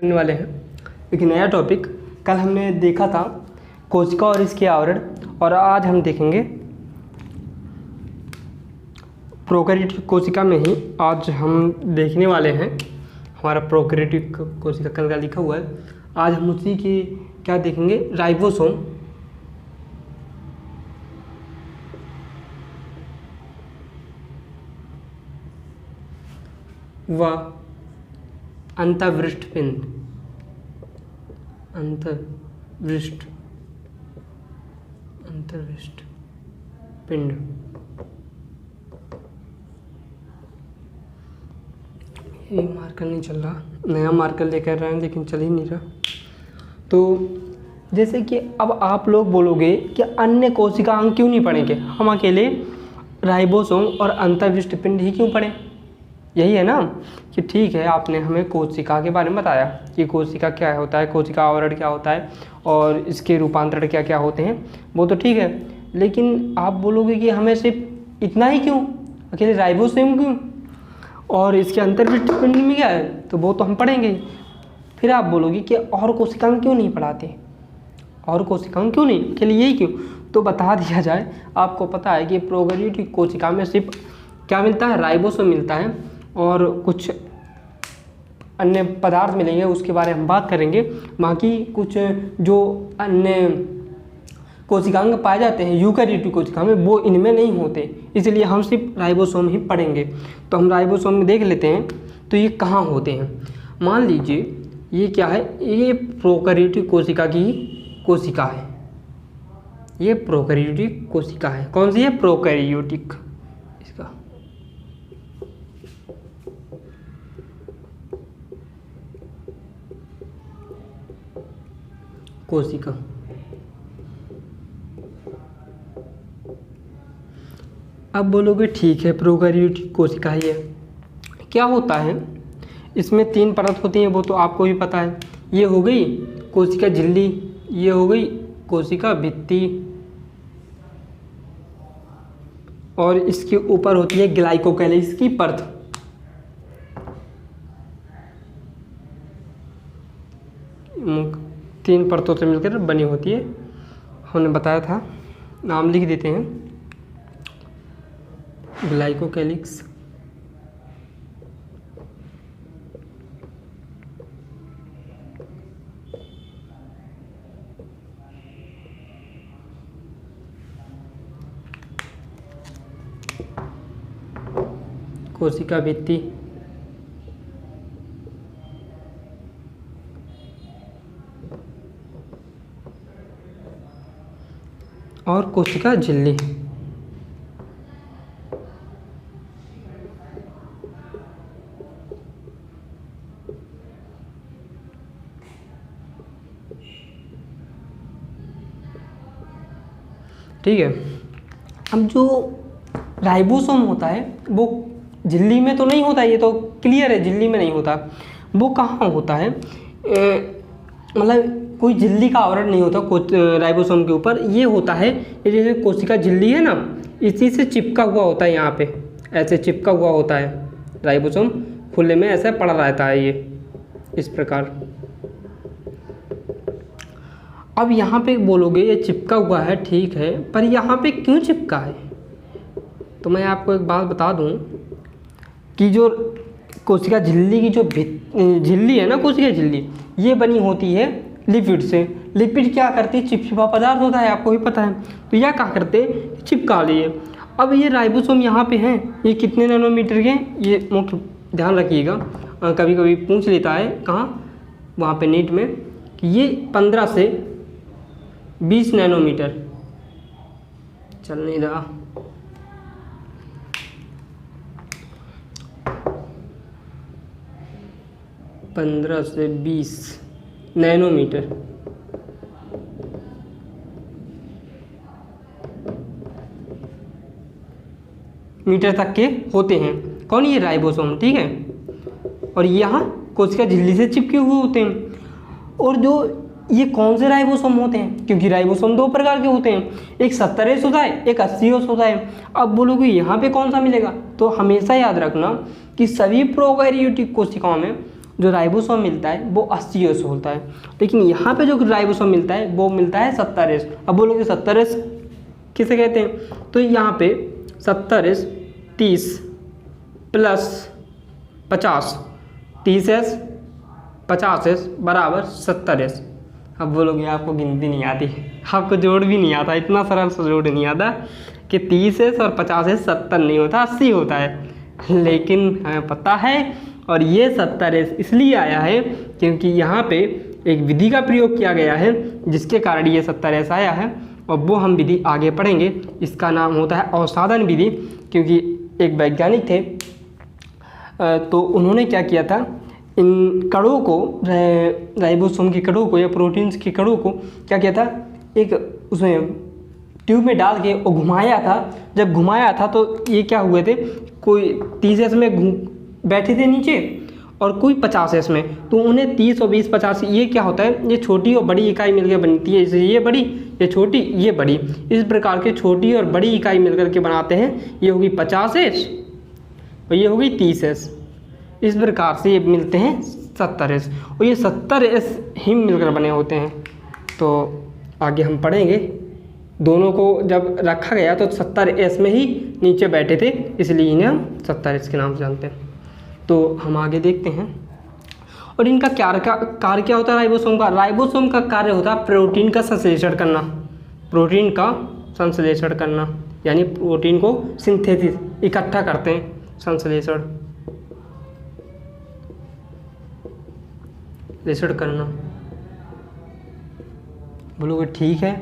करने वाले हैं एक नया टॉपिक। कल हमने देखा था कोशिका और इसके आवरण, और आज हम देखेंगे प्रोकैरियोटिक कोशिका में ही आज हम देखने वाले हैं। हमारा प्रोकैरियोटिक कोशिका कल का लिखा हुआ है, आज हम उसी की क्या देखेंगे, राइबोसोम। व अंतःवृष्ट पिंड, अंतःवृष्ट पिंड। ये मार्कर नहीं चल रहा, नया मार्कर लेकर रहे हैं लेकिन चल ही नहीं रहा। तो जैसे कि अब आप लोग बोलोगे कि अन्य कोशिकांग क्यों नहीं पढ़ेंगे, हम अकेले राइबोसोम और अंतःवृष्ट पिंड ही क्यों पढ़ें। यही है ना कि ठीक है, आपने हमें कोशिका के बारे में बताया कि कोशिका क्या होता है, कोशिका आवरण क्या होता है और इसके रूपांतरण क्या क्या होते हैं, वो तो ठीक है। लेकिन आप बोलोगे कि हमें सिर्फ इतना ही क्यों, अकेले राइबोसोम क्यों और इसके अंतःवृष्ट पिंड में क्या है, तो वो तो हम पढ़ेंगे। फिर आप बोलोगे कि और कोशिकांग क्यों नहीं पढ़ाते, और कोशिकांग क्यों नहीं, अकेले यही क्यों। तो बता दिया जाए, आपको पता है कि प्रोकैरियोटिक कोशिका में सिर्फ क्या मिलता है, राइबोसोम मिलता है और कुछ अन्य पदार्थ मिलेंगे, उसके बारे में हम बात करेंगे। बाकी कुछ जो अन्य कोशिकांग पाए जाते हैं यूकैरियोटिक कोशिका में, वो इनमें नहीं होते, इसलिए हम सिर्फ राइबोसोम ही पढ़ेंगे। तो हम राइबोसोम में देख लेते हैं तो ये कहाँ होते हैं। मान लीजिए ये क्या है, ये प्रोकैरियोटिक कोशिका की कोशिका है, ये प्रोकैरियोटिक कोशिका है। कौन सी है, प्रोकैरियोटिक इसका कोशिका। अब बोलोगे ठीक है प्रोकैरियोटिक कोशिका ही है, क्या होता है इसमें 3 परत होती हैं, वो तो आपको भी पता है। ये हो गई कोशिका झिल्ली, ये हो गई कोशिका भित्ति, और इसके ऊपर होती है ग्लाइकोकैलिक्स की परत। तीन परतों से मिलकर बनी होती है, हमने बताया था, नाम लिख देते हैं। ग्लाइकोकैलिक्स, कोशिका भित्ति, और कोशिका झिल्ली। ठीक है, अब जो राइबोसोम होता है वो झिल्ली में तो नहीं होता, ये तो क्लियर है, झिल्ली में नहीं होता। वो कहाँ होता है, मतलब कोई झिल्ली का आवरण नहीं होता राइबोसोम के ऊपर। ये होता है, ये जैसे कोशिका झिल्ली है ना, इसी से चिपका हुआ होता है, यहाँ पे ऐसे चिपका हुआ होता है राइबोसोम, खुले में ऐसा पड़ा रहता है ये इस प्रकार। अब यहाँ पे बोलोगे ये चिपका हुआ है, ठीक है, पर यहाँ पे क्यों चिपका है। तो मैं आपको एक बात बता दूँ कि जो कोशिका झिल्ली की जो झिल्ली है ना, कोशिका झिल्ली, ये बनी होती है लिपिड से। लिपिड क्या करते हैं, चिपचिपा पदार्थ होता है, आपको भी पता है, तो यह क्या करते हैं, चिपका लिए। अब ये राइबोसोम यहाँ पे हैं, ये कितने नैनोमीटर के, ये मुख्य ध्यान रखिएगा, कभी कभी पूछ लेता है कहाँ, वहाँ पे नीट में, कि ये 15 से 20 नैनोमीटर, चल नहीं रहा, 15 से 20 नैनोमीटर मीटर तक के होते हैं। कौन, ये राइबोसोम, ठीक है, और यहाँ कोशिका झिल्ली से चिपके हुए होते हैं। और जो ये कौन से राइबोसोम होते हैं, क्योंकि राइबोसोम 2 प्रकार के होते हैं, एक 70S होता है, एक 80S होता है। अब बोलोगे यहाँ पे कौन सा मिलेगा, तो हमेशा याद रखना कि सभी प्रोकैरियोटिक कोशिकाओं में जो राइबोसोम मिलता है वो 80S होता है, लेकिन यहाँ पे जो राइबोसोम मिलता है वो मिलता है 70S। अब बोलोगे 70S किसे कहते हैं, तो यहाँ पे 70S 30 प्लस 50, 30S 50S बराबर 70S। अब बोलोगे आपको गिनती नहीं आती, आपको जोड़ भी नहीं आता, इतना सरल सा जोड़ नहीं आता कि 30S और 50S 70 नहीं होता, 80 होता है। लेकिन हमें पता है, और ये 70S इसलिए आया है क्योंकि यहाँ पे एक विधि का प्रयोग किया गया है जिसके कारण ये 70S आया है, और वो हम विधि आगे पढ़ेंगे। इसका नाम होता है अवसादन विधि, क्योंकि एक वैज्ञानिक थे तो उन्होंने क्या किया था, इन कणों को, राइबोसोम की कणों को या प्रोटीन्स की कणों को क्या किया था, एक उसमें ट्यूब में डाल के और घुमाया था। जब घुमाया था तो ये क्या हुए थे, कोई 30S में बैठे थे नीचे और कोई 50S में, तो उन्हें 30 और 20 50 ये क्या होता है, ये छोटी और बड़ी इकाई मिलकर बनती है, जैसे ये बड़ी, ये छोटी, ये बड़ी, इस प्रकार के छोटी और बड़ी इकाई मिलकर के बनाते हैं। ये होगी 50S और ये होगी 30S, इस प्रकार से ये मिलते हैं 70S, और ये 70S ही मिलकर बने होते हैं। तो आगे हम पढ़ेंगे, दोनों को जब रखा गया तो 70S में ही नीचे बैठे थे, इसलिए इन्हें हम 70S के नाम से जानते हैं। तो हम आगे देखते हैं, और इनका कार्य क्या होता है राइबोसोम का। राइबोसोम का कार्य होता है प्रोटीन का संश्लेषण करना, प्रोटीन का संश्लेषण करना, यानी प्रोटीन को सिंथेसिस इकट्ठा करते हैं, संश्लेषण करना। बोलोगे ठीक है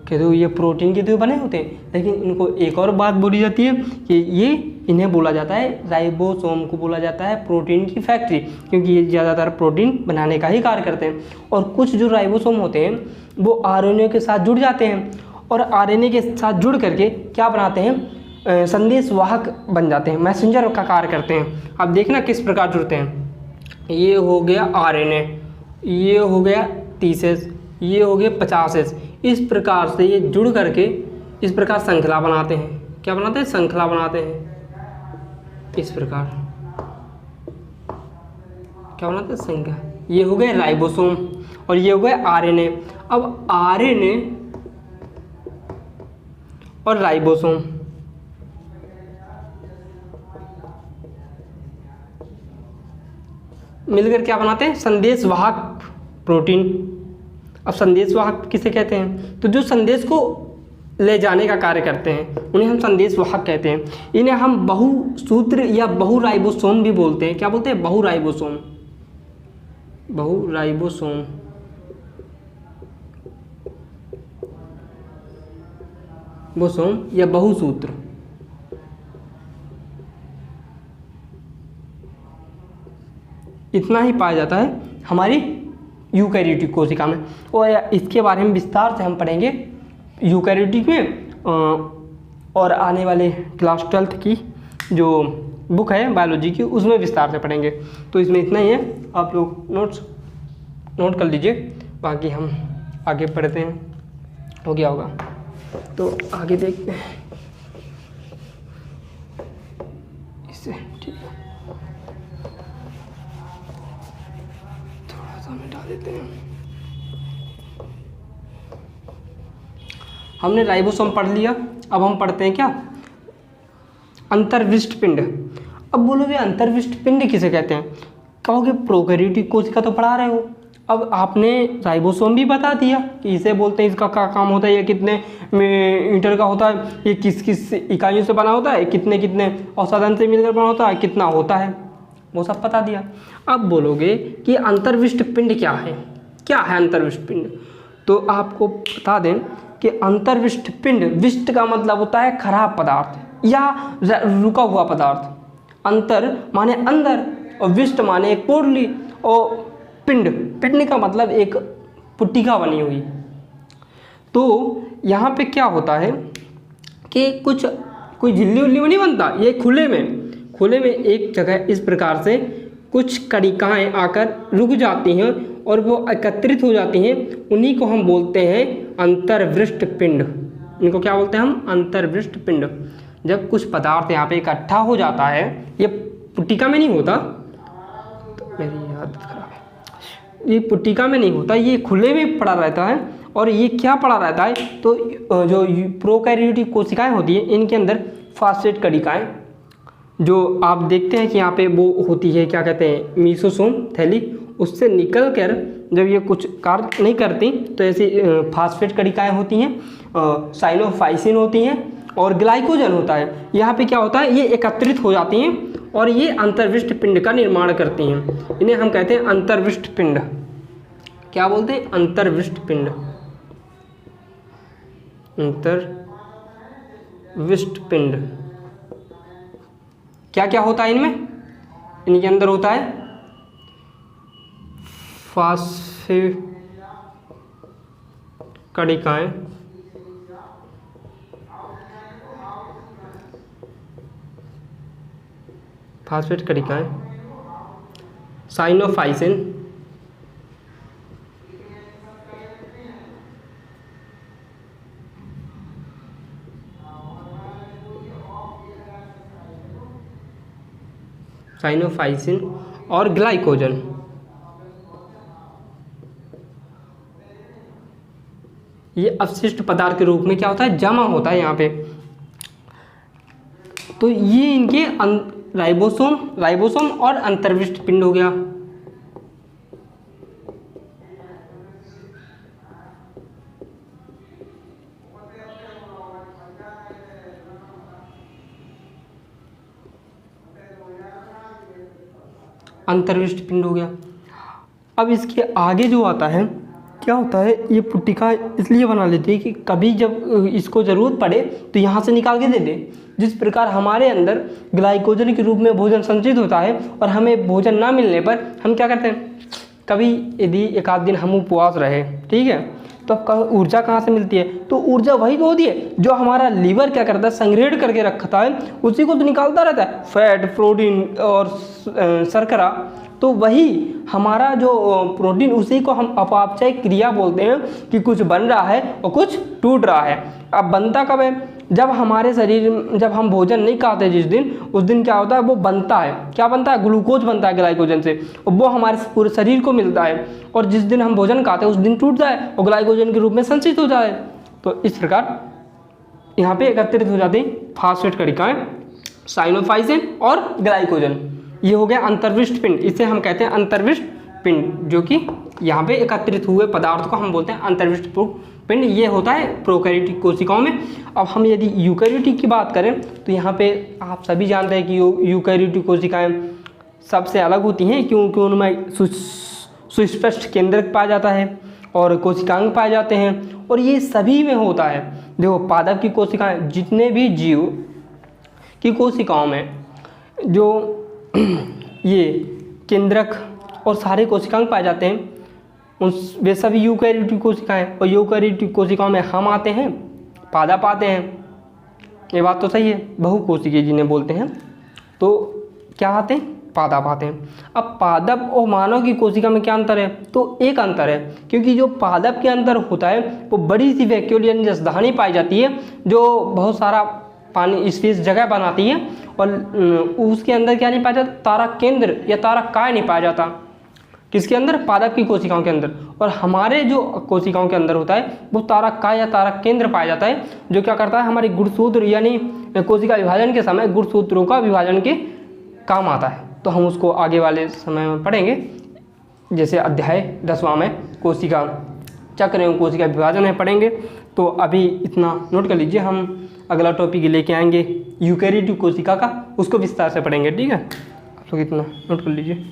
कि तो ये प्रोटीन के तो बने होते हैं, लेकिन इनको एक और बात बोली जाती है कि ये इन्हें बोला जाता है, राइबोसोम को बोला जाता है प्रोटीन की फैक्ट्री, क्योंकि ये ज़्यादातर प्रोटीन बनाने का ही कार्य करते हैं। और कुछ जो राइबोसोम होते हैं वो आरएनए के साथ जुड़ जाते हैं, और आरएनए के साथ जुड़ करके क्या बनाते हैं, संदेशवाहक बन जाते हैं, मैसेंजर का कार्य करते हैं। अब देखना किस प्रकार जुड़ते हैं। ये हो गया आरएनए, ये हो गया 30S, ये हो गया 50S। इस प्रकार से ये जुड़ करके इस प्रकार श्रृंखला बनाते हैं। क्या बनाते हैं, श्रृंखला बनाते हैं। इस प्रकार क्या बनाते हैं, श्रृंखला। ये हो गए राइबोसोम और ये हो गए आरएनए। अब आरएनए और राइबोसोम मिलकर क्या बनाते हैं, संदेशवाहक प्रोटीन। अब संदेशवाहक किसे कहते हैं, तो जो संदेश को ले जाने का कार्य करते हैं उन्हें हम संदेशवाहक कहते हैं। इन्हें हम बहुसूत्र या बहुराइबोसोम भी बोलते हैं। क्या बोलते हैं, बहुराइबोसोम, बहुराइबोसोम। बोसोम या बहुसूत्र। इतना ही पाया जाता है हमारी यूकैरियोटिक कोशिका में, और इसके बारे में विस्तार से हम पढ़ेंगे यूकैरियोटिक में, और आने वाले क्लास 12th की जो बुक है बायोलॉजी की उसमें विस्तार से पढ़ेंगे। तो इसमें इतना ही है, आप लोग नोट कर लीजिए, बाकी हम आगे पढ़ते हैं। हो गया होगा तो आगे देखते हैं इससे, ठीक है, थोड़ा सा मिटा देते हैं। हमने राइबोसोम पढ़ लिया, अब हम पढ़ते हैं क्या, अंतर्विष्ट पिंड। अब बोलोगे अंतर्विष्ट पिंड किसे कहते हैं, कहोगे प्रोकैरियोटिक कोशिका तो पढ़ा रहे हो। अब आपने राइबोसोम भी बता दिया कि इसे बोलते हैं, इसका क्या काम होता है, ये कितने मीटर का होता है, ये किस किस इकाइयों से बना होता है, कितने कितने औषधन से मिलकर बना होता है, कितना होता है, वो सब बता दिया। अब बोलोगे कि अंतर्विष्ट पिंड क्या है, क्या है अंतर्विष्ट पिंड। तो आपको बता दें कि अंतर्विष्ट पिंड, विष्ट का मतलब होता है खराब पदार्थ या रुका हुआ पदार्थ। अंतर माने अंदर और विष्ट माने एक पोटली, और पिंड का मतलब एक पुट्टिका बनी हुई। तो यहाँ पे क्या होता है कि कोई झिल्ली उल्ली में नहीं बनता, ये खुले में एक जगह इस प्रकार से कुछ कणिकाएं आकर रुक जाती हैं और वो एकत्रित हो जाती हैं, उन्हीं को हम बोलते हैं अंतर्विष्ट पिंड। इनको क्या बोलते हैं हम, अंतर्विष्ट पिंड। जब कुछ पदार्थ यहाँ पे इकट्ठा हो जाता है, ये पुट्टिका में नहीं होता, मेरी आदत खराब है, ये पुट्टिका में नहीं होता, ये खुले में पड़ा रहता है। और ये क्या पड़ा रहता है, तो जो प्रोकैरियोटिक कोशिकाएं होती हैं इनके अंदर फास्फेट कणिकाएं, जो आप देखते हैं कि यहाँ पे वो होती है, क्या कहते हैं, मीसोसोम थैली, उससे निकल कर जब ये कुछ कार्य नहीं करती तो ऐसी फास्फेट कणिकाएं होती हैं, साइनोफाइसिन होती हैं और ग्लाइकोजन होता है। यहाँ पे क्या होता है, ये एकत्रित हो जाती हैं और ये अंतर्विष्ट पिंड का निर्माण करती हैं। इन्हें हम कहते हैं अंतर्विष्ट पिंड। क्या बोलते हैं, अंतर्विष्ट पिंड, अंतर्विष्ट पिंड। क्या क्या होता है इनमें, इनके अंदर होता है फास्फेट कणिकाएं, फास्फेट कणिकाएं, साइनोफाइसिन, साइनोफाइसिन और ग्लाइकोजन। ये अवशिष्ट पदार्थ के रूप में क्या होता है, जमा होता है यहाँ पे। तो ये इनके राइबोसोम और अंतर्विष्ट पिंड हो गया। अंतर्विष्ट पिंड हो गया। अब इसके आगे जो आता है, क्या होता है, ये पुट्टिका इसलिए बना लेते हैं कि कभी जब इसको ज़रूरत पड़े तो यहाँ से निकाल के दे दे। जिस प्रकार हमारे अंदर ग्लाइकोजन के रूप में भोजन संचित होता है और हमें भोजन ना मिलने पर हम क्या करते हैं, कभी यदि एक आध दिन हम उपवास रहे, ठीक है, तो अब ऊर्जा कहाँ से मिलती है, तो ऊर्जा वही तो होती है जो हमारा लीवर क्या करता है, संग्रहित करके रखता है, उसी को तो निकालता रहता है, फैट, प्रोटीन और शर्करा। तो वही हमारा जो प्रोटीन, उसी को हम अपापचय क्रिया बोलते हैं कि कुछ बन रहा है और कुछ टूट रहा है। अब बनता कब है, जब हमारे शरीर, जब हम भोजन नहीं खाते जिस दिन, उस दिन क्या होता है, वो बनता है, क्या बनता है, ग्लूकोज बनता है ग्लाइकोजन से, और वो हमारे पूरे शरीर को मिलता है। और जिस दिन हम भोजन खाते हैं उस दिन टूट जाए और ग्लाइकोजन के रूप में संचित हो जाए। तो इस प्रकार यहाँ पे एकत्रित हो जाती फास्फेट कणिकाएं, साइनोफाइसिन और ग्लाइकोजन। ये हो गया अंतर्विष्ट पिंड, इसे हम कहते हैं अंतर्विष्ट पिंड, जो कि यहाँ पे एकत्रित हुए पदार्थ को हम बोलते हैं अंतर्विष्ट पिंड। ये होता है प्रोकैरियोटिक कोशिकाओं में। अब हम यदि यूकैरियोटिक की बात करें तो यहाँ पे आप सभी जानते हैं कि यूकैरियोटिक कोशिकाएं सबसे अलग होती हैं, क्योंकि उनमें सुस्पष्ट केंद्रक पाया जाता है और कोशिकांग पाए जाते हैं, और ये सभी में होता है। देखो, पादप की कोशिकाएं, जितने भी जीव की कोशिकाओं में जो ये केंद्रक और सारे कोशिकांग पाए जाते हैं, वे सभी यूकैरियोटिक कोशिकाएं, और यूकैरियोटिक कोशिकाओं में हम आते हैं, पादप आते हैं। ये बात तो सही है, बहुकोशिकीय जिन्हें बोलते हैं, तो क्या आते हैं, पादप आते हैं। अब पादप और मानव की कोशिका में क्या अंतर है, तो एक अंतर है, क्योंकि जो पादप के अंदर होता है वो बड़ी सी वैक्यूल यानी जसदानी पाई जाती है, जो बहुत सारा पानी स्पेस जगह बनाती है, और उसके अंदर क्या नहीं पाया जाता, तारक केंद्र या तारक काय नहीं पाया जाता। किसके अंदर, पादप की कोशिकाओं के अंदर। और हमारे जो कोशिकाओं के अंदर होता है वो तारक काय या तारक केंद्र पाया जाता है, जो क्या करता है, हमारे गुणसूत्र यानी कोशिका विभाजन के समय गुणसूत्रों का विभाजन के काम आता है। तो हम उसको आगे वाले समय में पढ़ेंगे, जैसे अध्याय 10वां में कोशिका चक्र एवं कोशिका विभाजन में पढ़ेंगे। तो अभी इतना नोट कर लीजिए, हम अगला टॉपिक लेके आएंगे यूकैरियोटिक कोशिका का, उसको विस्तार से पढ़ेंगे, ठीक है। आप लोग इतना नोट कर लीजिए।